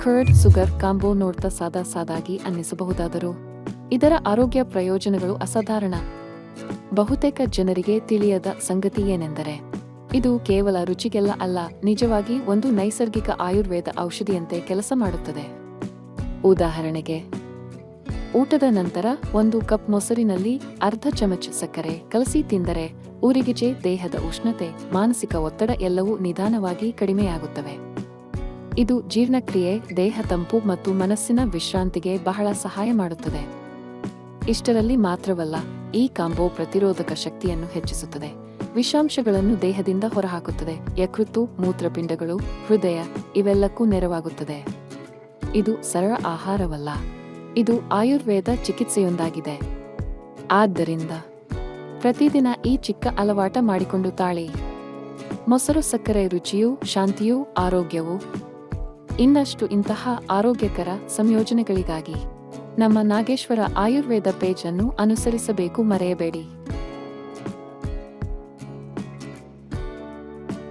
Curd sugar combo ನೋಡ್ತಾ ಸಾದಾಗಿ ಅನ್ನಿಸಬಹುದಾದರೂ ಇದರ ಆರೋಗ್ಯ ಪ್ರಯೋಜನಗಳು ಅಸಾಧಾರಣ. ಬಹುತೇಕ ಜನರಿಗೆ ತಿಳಿಯದ ಸಂಗತಿ ಏನೆಂದರೆ ಇದು ಕೇವಲ ರುಚಿಗೆಲ್ಲ ಅಲ್ಲ, ನಿಜವಾಗಿ ಒಂದು ನೈಸರ್ಗಿಕ ಆಯುರ್ವೇದ ಔಷಧಿಯಂತೆ ಕೆಲಸ ಮಾಡುತ್ತದೆ. ಉದಾಹರಣೆಗೆ, ಊಟದ ನಂತರ 1 ಕಪ್ ಮೊಸರಿನಲ್ಲಿ ಅರ್ಧ ಚಮಚ ಸಕ್ಕರೆ ಕಲಸಿ ತಿಂದರೆ ಊರಿಗಿಜೆ, ದೇಹದ ಉಷ್ಣತೆ, ಮಾನಸಿಕ ಒತ್ತಡ ಎಲ್ಲವೂ ನಿಧಾನವಾಗಿ ಕಡಿಮೆಯಾಗುತ್ತವೆ. ಇದು ಜೀರ್ಣಕ್ರಿಯೆ, ದೇಹ ತಂಪು ಮತ್ತು ಮನಸ್ಸಿನ ವಿಶ್ರಾಂತಿಗೆ ಬಹಳ ಸಹಾಯ ಮಾಡುತ್ತದೆ. ಇಷ್ಟರಲ್ಲಿ ಮಾತ್ರವಲ್ಲ, ಈ ಕಾಂಬೋ ಪ್ರತಿರೋಧಕ ಶಕ್ತಿಯನ್ನು ಹೆಚ್ಚಿಸುತ್ತದೆ, ವಿಷಾಂಶಗಳನ್ನು ದೇಹದಿಂದ ಹೊರಹಾಕುತ್ತದೆ, ಯಕೃತ್ತು, ಮೂತ್ರಪಿಂಡಗಳು, ಹೃದಯ ಇವೆಲ್ಲಕ್ಕೂ ನೆರವಾಗುತ್ತದೆ. ಇದು ಸರಳ ಆಹಾರವಲ್ಲ, ಇದು ಆಯುರ್ವೇದ ಚಿಕಿತ್ಸೆಯೊಂದಾಗಿದೆ. ಆದ್ದರಿಂದ ಪ್ರತಿದಿನ ಈ ಚಿಕ್ಕ ಅಲವಾಟ ಮಾಡಿಕೊಂಡು ತಾಳಿ. ಮೊಸರು ಸಕ್ಕರೆ ರುಚಿಯೂ ಶಾಂತಿಯೂ ಆರೋಗ್ಯವೂ. ಇನ್ನಷ್ಟು ಇಂತಹ ಆರೋಗ್ಯಕರ ಸಂಯೋಜನೆಗಳಿಗಾಗಿ ನಮ್ಮ ನಾಗೇಶ್ವರ ಆಯುರ್ವೇದ ಪೇಜ್ ಅನ್ನು ಅನುಸರಿಸಬೇಕು ಮರೆಯಬೇಡಿ.